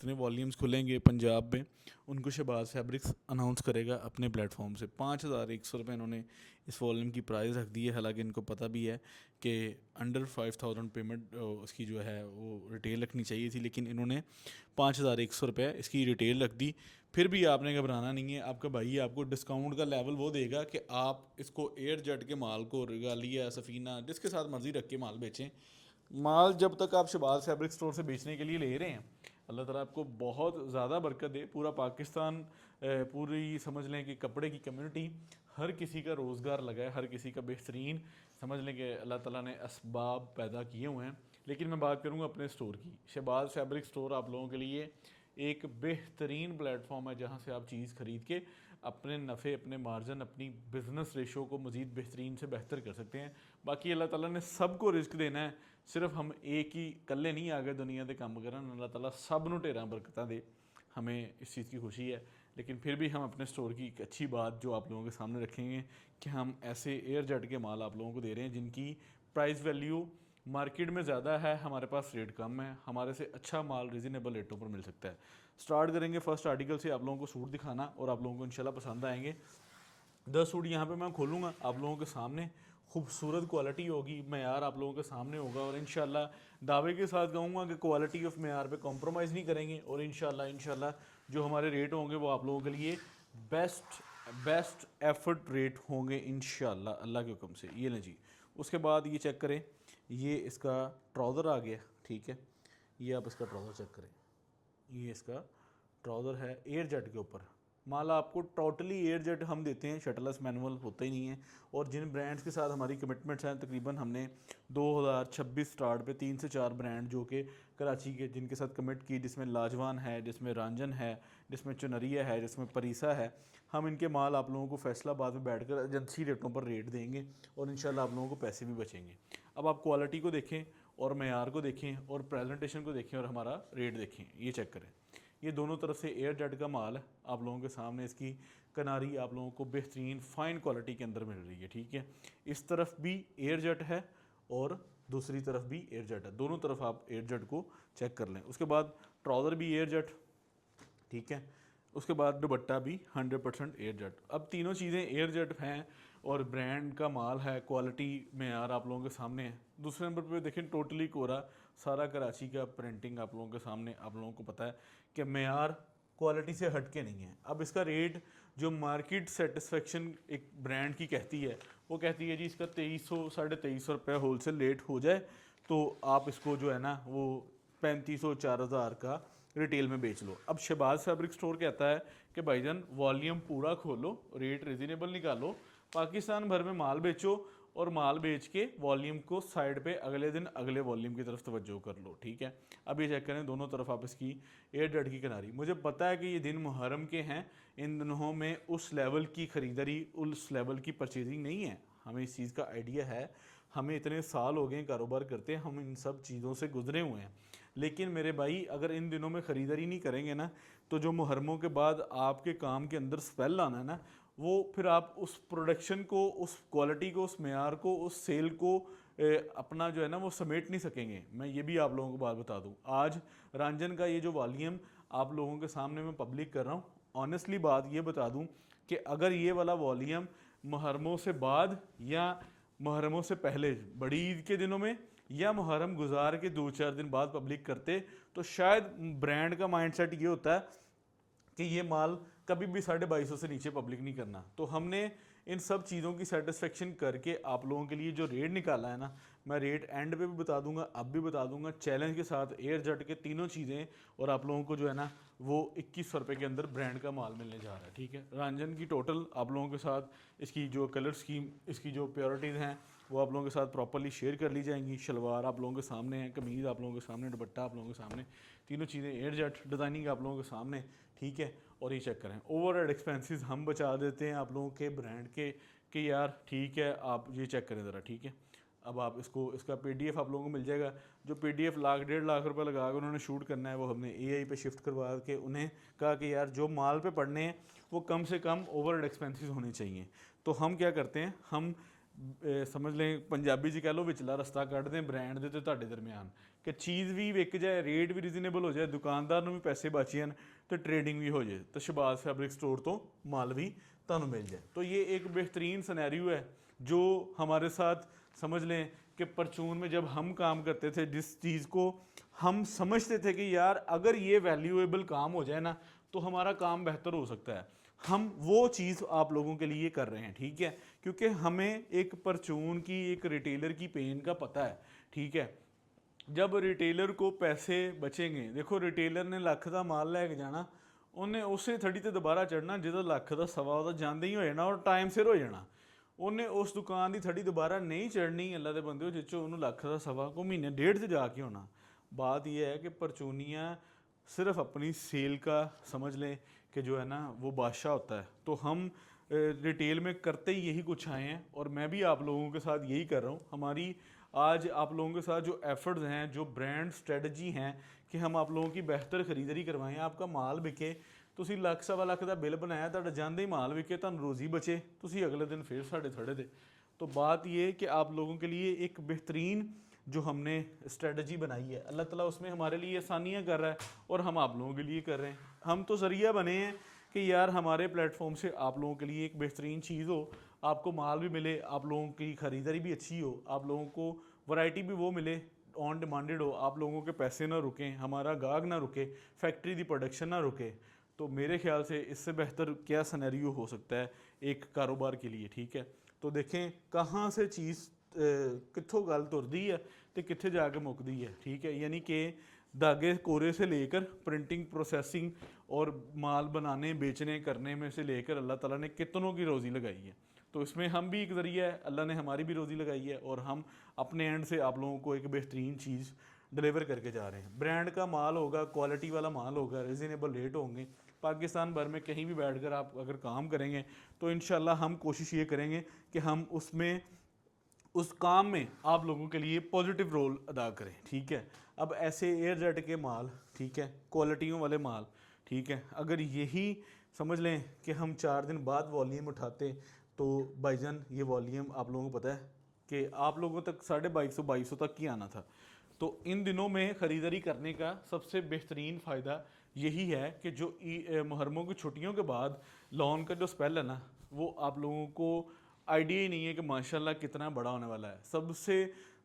जितने वॉल्यूम्स खुलेंगे पंजाब में उनको शहबाज फैब्रिक्स अनाउंस करेगा अपने प्लेटफॉर्म से। 5,100 रुपये इन्होंने इस वॉल्यूम की प्राइस रख दी है। हालांकि इनको पता भी है कि अंडर 5,000 पेमेंट उसकी जो है वो रिटेल रखनी चाहिए थी, लेकिन इन्होंने 5,100 रुपये इसकी रिटेल रख दी। फिर भी आपने घबराना नहीं है, आपका भाई आपको डिस्काउंट का लेवल वो देगा कि आप इसको एयर जेट के माल को रिगालिया सफ़ीना जिसके साथ मर्ज़ी रख के माल बेचें। माल जब तक आप शहबाज फैब्रिक स्टोर से बेचने के लिए ले रहे हैं, अल्लाह ताला आपको बहुत ज़्यादा बरकत दे। पूरा पाकिस्तान, पूरी समझ लें कि कपड़े की कम्युनिटी, हर किसी का रोज़गार लगा है, हर किसी का बेहतरीन समझ लें कि अल्लाह ताला ने असबाब पैदा किए हुए हैं। लेकिन मैं बात करूँगा अपने स्टोर की। शहबाज फैब्रिक स्टोर आप लोगों के लिए एक बेहतरीन प्लेटफॉर्म है जहाँ से आप चीज़ ख़रीद के अपने नफ़े, अपने मार्जिन, अपनी बिज़नेस रेशो को मज़ीद बेहतरीन से बेहतर कर सकते हैं। बाकी अल्लाह ताला ने सबको रिस्क देना है, सिर्फ हम एक ही कल्ले नहीं आ गए दुनिया के काम करन। अल्लाह ताला सब नूं ढेरां बरकतां दे, हमें इस चीज़ की खुशी है। लेकिन फिर भी हम अपने स्टोर की एक अच्छी बात जो आप लोगों के सामने रखेंगे कि हम ऐसे एयर जेट के माल आप लोगों को दे रहे हैं जिनकी प्राइस वैल्यू मार्केट में ज़्यादा है, हमारे पास रेट कम है, हमारे से अच्छा माल रिजनेबल रेटों पर मिल सकता है। स्टार्ट करेंगे फर्स्ट आर्टिकल से आप लोगों को सूट दिखाना, और आप लोगों को इंशाल्लाह पसंद आएंगे। 10 सूट यहाँ पे मैं खोलूँगा आप लोगों के सामने, खूबसूरत क्वालिटी होगी, मेयार आप लोगों के सामने होगा, और इंशाल्लाह दावे के साथ कहूँगा कि क्वालिटी ऑफ मेयार पे कॉम्प्रोमाइज़ नहीं करेंगे, और इंशाल्लाह जो हमारे रेट होंगे वो आप लोगों के लिए बेस्ट एफर्ट रेट होंगे इंशाल्लाह अल्लाह के हुक्म से। ये लें जी। उसके बाद ये चेक करें, ये इसका ट्राउज़र आ गया, ठीक है। ये आप इसका ट्राउज़र चेक करें, ये इसका ट्राउज़र है एयर जेट के ऊपर। माल आपको टोटली एयर जेट हम देते हैं, शटलस मैनुअल होता ही नहीं है। और जिन ब्रांड्स के साथ हमारी कमिटमेंट्स हैं, तकरीबन हमने 2026 स्टार्ट पे 3 से 4 ब्रांड जो कि कराची के जिनके साथ कमिट की, जिसमें लाजवान है, जिसमें रंजन है, जिसमें चुनरिया है, जिसमें परीसा है। हम इनके माल आप लोगों को फैसलाबाद में बैठकर एजेंसी रेटों पर रेट देंगे, और इंशाल्लाह आप लोगों को पैसे भी बचेंगे। अब आप क्वालिटी को देखें और मेयार को देखें और प्रेजेंटेशन को देखें और हमारा रेट देखें। ये चेक करें, ये दोनों तरफ से एयर जेट का माल है आप लोगों के सामने। इसकी कनारी आप लोगों को बेहतरीन फ़ाइन क्वालिटी के अंदर मिल रही है, ठीक है। इस तरफ भी एयर जेट है और दूसरी तरफ भी एयर जेट है, दोनों तरफ आप एयर जेट को चेक कर लें। उसके बाद ट्राउज़र भी एयर जेट, ठीक है। उसके बाद दुपट्टा भी 100% एयर जेट। अब तीनों चीज़ें एयर जेट हैं और ब्रांड का माल है, क्वालिटी मेयार आप लोगों के सामने है। दूसरे नंबर पे देखें टोटली कोरा, सारा कराची का प्रिंटिंग आप लोगों के सामने। आप लोगों को पता है कि मेयार क्वालिटी से हट के नहीं है। अब इसका रेट जो मार्केट सेटिस्फेक्शन एक ब्रांड की कहती है, वो कहती है जी इसका 2300 2350 रुपये होल सेल रेट हो जाए तो आप इसको जो है ना वो 3500 4000 का रिटेल में बेच लो। अब शहबाज फैब्रिक स्टोर कहता है कि भाईजान वॉल्यूम पूरा खोलो, रेट रिजनेबल निकालो, पाकिस्तान भर में माल बेचो, और माल बेच के वॉल्यूम को साइड पे अगले दिन अगले वॉल्यूम की तरफ तवज्जो कर लो, ठीक है। अब ये चेक करें दोनों तरफ आप इसकी एयर जेट की किनारी। मुझे पता है कि ये दिन मुहर्रम के हैं, इन दिनों में उस लेवल की ख़रीदारी, उस लेवल की परचेजिंग नहीं है, हमें इस चीज़ का आइडिया है। हमें इतने साल हो गए कारोबार करते हैं, हम इन सब चीज़ों से गुजरे हुए हैं। लेकिन मेरे भाई अगर इन दिनों में ख़रीदारी नहीं करेंगे ना, तो जो मुहर्रमों के बाद आपके काम के अंदर स्पेल आना है ना, वो फिर आप उस प्रोडक्शन को, उस क्वालिटी को, उस मेयार को, उस सेल को अपना जो है ना वो समेट नहीं सकेंगे। मैं ये भी आप लोगों को बात बता दूं, आज रंजन का ये जो वॉल्यूम आप लोगों के सामने मैं पब्लिक कर रहा हूँ, ऑनेस्टली बात ये बता दूं कि अगर ये वाला वॉल्यूम मुहर्रमों से बाद या मुहर्रमों से पहले बड़ी ईद के दिनों में या मुहर्रम गुजार के 2-4 दिन बाद पब्लिक करते, तो शायद ब्रांड का माइंडसेट ये होता है कि ये माल कभी भी 2250 से नीचे पब्लिक नहीं करना। तो हमने इन सब चीज़ों की सेटिस्फेक्शन करके आप लोगों के लिए जो रेट निकाला है ना, मैं रेट एंड पे भी बता दूंगा, अब भी बता दूंगा, चैलेंज के साथ एयर जेट के तीनों चीज़ें, और आप लोगों को जो है ना वो 2100 रुपये के अंदर ब्रांड का माल मिलने जा रहा है, ठीक है। रंजन की टोटल आप लोगों के साथ इसकी जो कलर स्कीम, इसकी जो प्योरिटीज़ हैं वो आप लोगों के साथ प्रॉपर्ली शेयर कर ली जाएंगी। शलवार आप लोगों के सामने है, कमीज़ आप लोगों के सामने, दुपट्टा आप लोगों के सामने, तीनों चीज़ें एयर जेट डिज़ाइनिंग आप लोगों के सामने, ठीक है। और ये चेक करें ओवरहेड एक्सपेंसेस हम बचा देते हैं आप लोगों के ब्रांड के कि यार ठीक है, आप ये चेक करें ज़रा, ठीक है। अब आप इसको, इसका पीडीएफ आप लोगों को मिल जाएगा। जो पीडीएफ 1,00,000-1.5 लाख रुपए लगा कर उन्होंने शूट करना है, वो हमने एआई पे शिफ्ट करवा के उन्हें कहा कि यार जो माल पे पढ़ने हैं वो कम से कम ओवरहेड एक्सपेंसेस होने चाहिए। तो हम क्या करते हैं, हम समझ लें पंजाबी जी कह लो विचला रस्ता कढ़ दें ब्रांड दे ते तुहाडे दरम्यान ਕਿ ਚੀਜ਼ ਵੀ ਵਿਕ ਜਾਏ, ਰੇਟ ਵੀ ਰੀਜ਼ਨੇਬਲ ਹੋ ਜਾਏ, ਦੁਕਾਨਦਾਰ ਨੂੰ ਵੀ ਪੈਸੇ ਬਚ ਜਾਣ तो ट्रेडिंग भी हो जाए, तो शहबाज फैब्रिक स्टोर तो माल भी ਤੁਹਾਨੂੰ मिल जाए। तो ये एक बेहतरीन सिनेरियो है जो हमारे साथ समझ लें कि परचून में जब हम काम करते थे, जिस चीज़ को हम समझते थे कि यार अगर ये वैल्यूएबल काम हो जाए ना तो हमारा काम बेहतर हो सकता है, हम वो चीज़ आप लोगों के लिए कर रहे हैं, ठीक है। क्योंकि हमें एक परचून की, एक रिटेलर की पेन का पता है, ठीक है। जब रिटेलर को पैसे बचेंगे, देखो रिटेलर ने ਲੱਖ ਦਾ ਮਾਲ ਲੈ ਕੇ ਜਾਣਾ, ਉਹਨੇ ਉਸੇ ਥੜੀ ਤੇ ਦੁਬਾਰਾ ਚੜਨਾ ਜਦੋਂ ਲੱਖ ਦਾ ਸਵਾ ਉਹਦਾ ਜਾਂਦੇ ਹੀ ਹੋ ਜਾਣਾ ਔਰ ਟਾਈਮ ਸਿਰ ਹੋ ਜਾਣਾ। ਉਹਨੇ ਉਸ ਦੁਕਾਨ ਦੀ ਥੜੀ ਦੁਬਾਰਾ ਨਹੀਂ ਚੜਨੀ ਅੱਲਾ ਦੇ ਬੰਦੇ, ਜਿਸ 'ਚੋਂ ਉਹਨੂੰ ਲੱਖ ਦਾ ਸਵਾ ਕੋ महीने डेढ़ से जा के होना। बात यह है कि परचूनियाँ सिर्फ अपनी सेल का समझ लें कि जो है ना वो बादशाह होता है। तो हम रिटेल में करते ही यही कुछ आए हैं और मैं भी आप लोगों के साथ यही कर रहा हूँ। हमारी आज आप लोगों के साथ जो एफर्ट्स हैं, जो ब्रांड स्ट्रेटजी हैं कि हम आप लोगों की बेहतर खरीदारी करवाएं, आपका माल बिके, ਤੁਸੀਂ ਲੱਖ ਸਵਾ ਲੱਖ ਦਾ ਬਿੱਲ ਬਣਾਇਆ, ਤੁਹਾਡਾ ਜਾਂਦੇ ਹੀ ਮਾल बिके, ਤੁਹਾਨੂੰ रोज़ी बचे, ਤੁਸੀਂ अगले दिन फिर साढ़े थड़े थे। तो बात ये कि आप लोगों के लिए एक बेहतरीन जो हमने स्ट्रेटजी बनाई है, अल्लाह ताला उसमें हमारे लिए आसानियाँ कर रहा है और हम आप लोगों के लिए कर रहे हैं। हम तो ज़रिया बने हैं कि यार हमारे प्लेटफॉर्म से आप लोगों के लिए एक बेहतरीन चीज़ हो, आपको माल भी मिले, आप लोगों की ख़रीदारी भी अच्छी हो, आप लोगों को वैरायटी भी वो मिले, ऑन डिमांडेड हो, आप लोगों के पैसे ना रुकें, हमारा गाहक ना रुके, फैक्ट्री की प्रोडक्शन ना रुके। तो मेरे ख्याल से इससे बेहतर क्या सिनेरियो हो सकता है एक कारोबार के लिए, ठीक है। तो देखें कहाँ से चीज़ कित्थों गल तुरदी है तो कित्थे जाके मुकदी है, ठीक है। यानी कि धागे कोरे से लेकर प्रिंटिंग, प्रोसेसिंग और माल बनाने, बेचने, करने में से लेकर अल्लाह ताला ने कितनों की रोज़ी लगाई है। तो इसमें हम भी एक ज़रिया है, अल्लाह ने हमारी भी रोज़ी लगाई है और हम अपने एंड से आप लोगों को एक बेहतरीन चीज़ डिलीवर करके जा रहे हैं। ब्रांड का माल होगा, क्वालिटी वाला माल होगा, रिजनेबल रेट होंगे। पाकिस्तान भर में कहीं भी बैठकर आप अगर काम करेंगे तो इंशाल्लाह हम कोशिश ये करेंगे कि हम उसमें, उस काम में आप लोगों के लिए पॉजिटिव रोल अदा करें, ठीक है। अब ऐसे एयर जेट के माल, ठीक है, क्वालिटियों वाले माल, ठीक है, अगर यही समझ लें कि हम 4 दिन बाद वॉल्यूम उठाते तो भाईजान ये वॉल्यूम आप लोगों को पता है कि आप लोगों तक 2250 तक ही आना था। तो इन दिनों में ख़रीदारी करने का सबसे बेहतरीन फ़ायदा यही है कि जो मुहर्रमों की छुट्टियों के बाद लॉन का जो स्पेल है ना, वो आप लोगों को आइडिया ही नहीं है कि माशाल्लाह कितना बड़ा होने वाला है। सबसे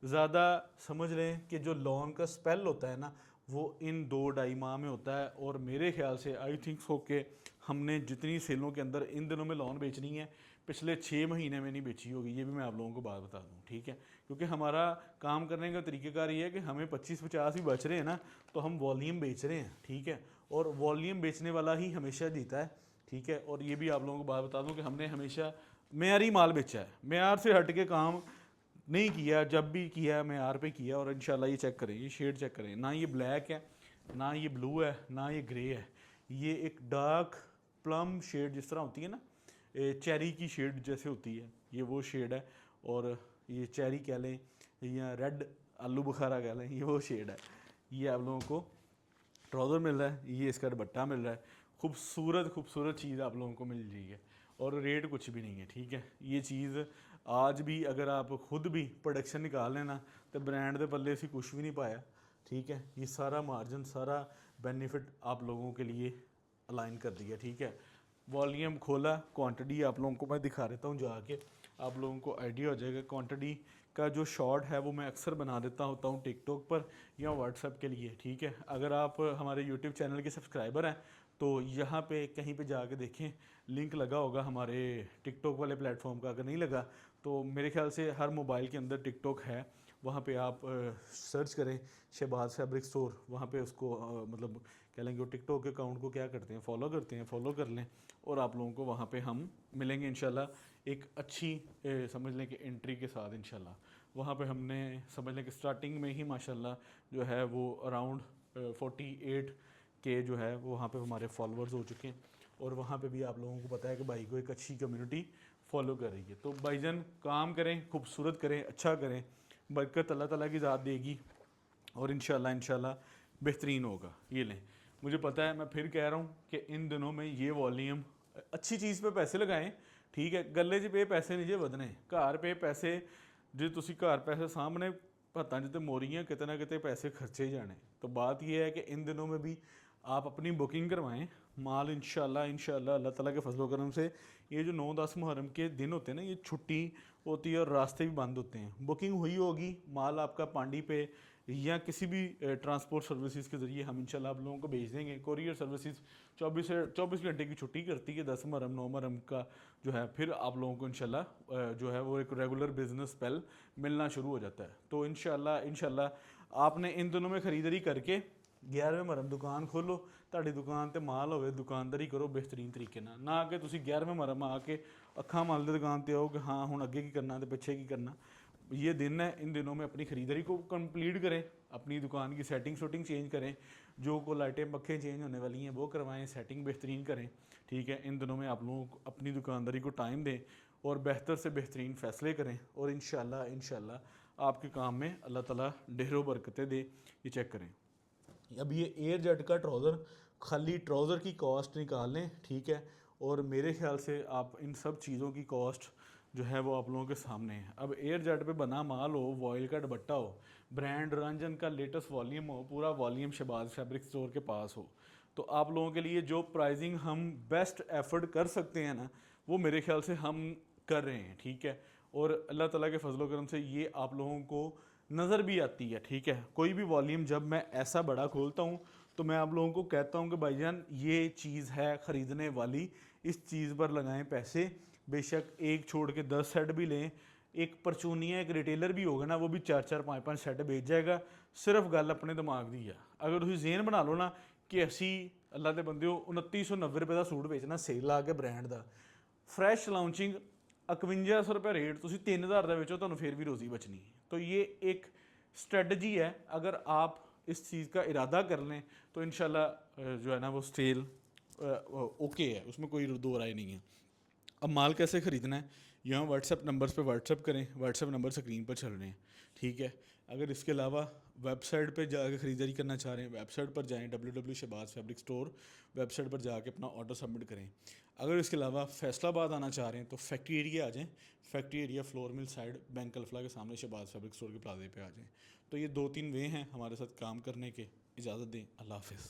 ज़्यादा समझ लें कि जो लॉन का स्पेल होता है ना, वो इन 2-2.5 माह में होता है। और मेरे ख्याल से आई थिंक सो कि हमने जितनी सेलों के अंदर इन दिनों में लॉन बेचनी है, पिछले 6 महीने में नहीं बेची होगी, ये भी मैं आप लोगों को बात बता दूं, ठीक है। क्योंकि हमारा काम करने का तरीक़ेकार ये है कि हमें 25-50 ही बच रहे हैं ना, तो हम वॉल्यूम बेच रहे हैं, ठीक है। और वॉल्यूम बेचने वाला ही हमेशा जीता है, ठीक है। और ये भी आप लोगों को बात बता दूं कि हमने हमेशा मेयारी माल बेचा है, मेयार से हट के काम नहीं किया, जब भी किया मेयार पे किया। और इंशाल्लाह ये चेक करें, ये शेड चेक करें, ना ये ब्लैक है, ना ये ब्लू है, ना ये ग्रे है, ये एक डार्क प्लम शेड जिस तरह होती है ना, चेरी की शेड जैसे होती है, ये वो शेड है। और ये चेरी कह लें या रेड आलू बुखारा कह लें, ये वो शेड है। ये आप लोगों को ट्राउज़र मिल रहा है, ये इसका दुपट्टा मिल रहा है, खूबसूरत चीज़ आप लोगों को मिल रही है और रेट कुछ भी नहीं है, ठीक है। ये चीज़ आज भी अगर आप खुद भी प्रोडक्शन निकाल लेना तो ब्रांड के पल्ले से कुछ भी नहीं पाया, ठीक है। ये सारा मार्जिन, सारा बेनिफिट आप लोगों के लिए अलाइन कर दिया, ठीक है। वॉल्यूम खोला, क्वांटिटी आप लोगों को मैं दिखा देता हूँ जाके, आप लोगों को आइडिया हो जाएगा। क्वांटिटी का जो शॉर्ट है वो मैं अक्सर बना देता होता हूँ टिकटॉक पर या व्हाट्सएप के लिए, ठीक है। अगर आप हमारे यूट्यूब चैनल के सब्सक्राइबर हैं तो यहाँ पे कहीं पे जाके देखें, लिंक लगा होगा हमारे टिकटॉक वाले प्लेटफॉर्म का। अगर नहीं लगा तो मेरे ख्याल से हर मोबाइल के अंदर टिकटॉक है, वहाँ पे आप सर्च करें शहबाज फैब्रिक स्टोर, वहाँ पे उसको मतलब कह लेंगे वो टिकटॉक के अकाउंट को क्या करते हैं, फॉलो करते हैं, फॉलो कर लें और आप लोगों को वहाँ पे हम मिलेंगे इंशाल्लाह एक अच्छी समझ लें कि एंट्री के साथ इंशाल्लाह। वहाँ पे हमने समझ लें कि स्टार्टिंग में ही माशाल्लाह जो है वो अराउंड 48 के जो है वो वहाँ पे हमारे फॉलोअर्स हो चुके हैं। और वहाँ पे भी आप लोगों को पता है कि भाई को एक अच्छी कम्युनिटी फॉलो कर रही है। तो भाईजान काम करें, खूबसूरत करें, अच्छा करें, बरकत अल्लाह ताला की ज़ात देगी और इंशाल्लाह बेहतरीन होगा। ये लें, मुझे पता है, मैं फिर कह रहा हूँ कि इन दिनों में ये वॉल्यूम अच्छी चीज़ पे पैसे लगाएं, ठीक है। गले च पे पैसे नहीं जे बदने, घर पे पैसे जे तुसी घर पैसे सामने हत्थां 'ਚ ते मोरियां किते ना किते पैसे खर्चे ही जाने। तो बात ये है कि इन दिनों में भी आप अपनी बुकिंग करवाएं, माल इंशाल्लाह इंशाल्लाह अल्लाह ताला के फजलो करम से ये जो 9-10 मुहर्रम के दिन होते हैं ना, ये छुट्टी होती है और रास्ते भी बंद होते हैं। बुकिंग हुई होगी, माल आपका पांडी पे या किसी भी ट्रांसपोर्ट सर्विसेज के ज़रिए हम इंशाल्लाह आप लोगों को भेज देंगे। कोरियर सर्विसेज 24 घंटे की छुट्टी करती है 10 मुहर्रम 9 मुहर्रम का जो है, फिर आप लोगों को इंशाल्लाह जो है वो एक रेगुलर बिजनेस स्पेल मिलना शुरू हो जाता है। तो इंशाल्लाह आपने इन दिनों में ख़रीदारी करके 11वें मुहर्रम दुकान खोलो, ਤੁਹਾਡੀ ਦੁਕਾਨ ਤੇ ਮਾਲ ਹੋਵੇ, ਦੁਕਾਨਦਾਰੀ ਕਰੋ ਬਿਹਤਰੀਨ ਤਰੀਕੇ ਨਾਲ, ਨਾ ਕਿ ਤੁਸੀਂ 11वें ਮੁਹर्रम ਆ ਕੇ ਅੱਖਾਂ ਮਲਦੇ ਦੁਕਾਨ ਤੇ ਆਓ कि हाँ ਹੁਣ ਅੱਗੇ ਕੀ करना तो पीछे की करना। ये दिन है, इन दिनों में अपनी ख़रीदारी को कंप्लीट करें, अपनी दुकान की सेटिंग शूटिंग चेंज करें, जो को लाइटें पखें चेंज होने वाली हैं वो करवाएं, सेटिंग बेहतरीन करें। ठीक है, इन दिनों में आप लोगों को अपनी दुकानदारी को टाइम दें और बेहतर से बेहतरीन फ़ैसले करें, और इंशाल्लाह आपके काम में अल्लाह ताला ढेरों बरकतें दे। ये चेक करें, अब ये एयर जेट का ट्राउज़र, खाली ट्राउज़र की कॉस्ट निकाल लें, ठीक है, और मेरे ख्याल से आप इन सब चीज़ों की कॉस्ट जो है वो आप लोगों के सामने है। अब एयर जेट पे बना माल हो, वॉयल का दुपट्टा हो, ब्रांड रंजन का लेटेस्ट वॉल्यूम हो, पूरा वॉल्यूम शहबाज फैब्रिक स्टोर के पास हो, तो आप लोगों के लिए जो प्राइसिंग हम बेस्ट एफर्ट कर सकते हैं ना, वो मेरे ख्याल से हम कर रहे हैं। ठीक है, और अल्लाह ताला के फजलो करम से ये आप लोगों को नज़र भी आती है। ठीक है, कोई भी वॉल्यूम जब मैं ऐसा बड़ा खोलता हूँ तो मैं आप लोगों को कहता हूँ कि भाईजान ये चीज़ है ख़रीदने वाली, इस चीज़ पर लगाएं पैसे, बेशक एक छोड़ के 10 सेट भी लें। एक परचूनिया एक रिटेलर भी होगा ना, वो भी 4-4 5-5 सैट बेच जाएगा। सिर्फ गल अपने दिमाग की है, अगर तुम जेन बना लो ना कि असी अल्लाह के बंदे 2990 रुपये का सूट बेचना सेल ला के ब्रांड का, फ्रैश लाउंचिंग 5100 रुपये रेट, तुम 3000 का बेचो, तो फिर भी रोज़ी बचनी है। तो ये एक स्ट्रेटजी है, अगर आप इस चीज़ का इरादा कर लें तो इंशाल्लाह जो है ना वो सेल ओके है, उसमें कोई दो राय नहीं है। अब माल कैसे ख़रीदना है, यहाँ व्हाट्सएप नंबर्स पे व्हाट्सएप करें, व्हाट्सएप नंबर स्क्रीन पर चल रहे हैं। ठीक है, अगर इसके अलावा वेबसाइट पे जाकर ख़रीदारी करना चाह रहे हैं, वेबसाइट पर जाएं www.shahbaz-fabric-store, वेबसाइट पर जाके अपना ऑर्डर सबमिट करें। अगर इसके अलावा फैसलाबाद आना चाह रहे हैं तो फैक्ट्री एरिया आ जाएँ, factory area flour mill side bank Alfalah के सामने शहबाज फैब्रिक स्टोर के प्लाजे पे आ जाएँ। तो ये 2-3 वे हैं हमारे साथ काम करने के। इजाज़त दें, अल्लाह हाफ़िज़।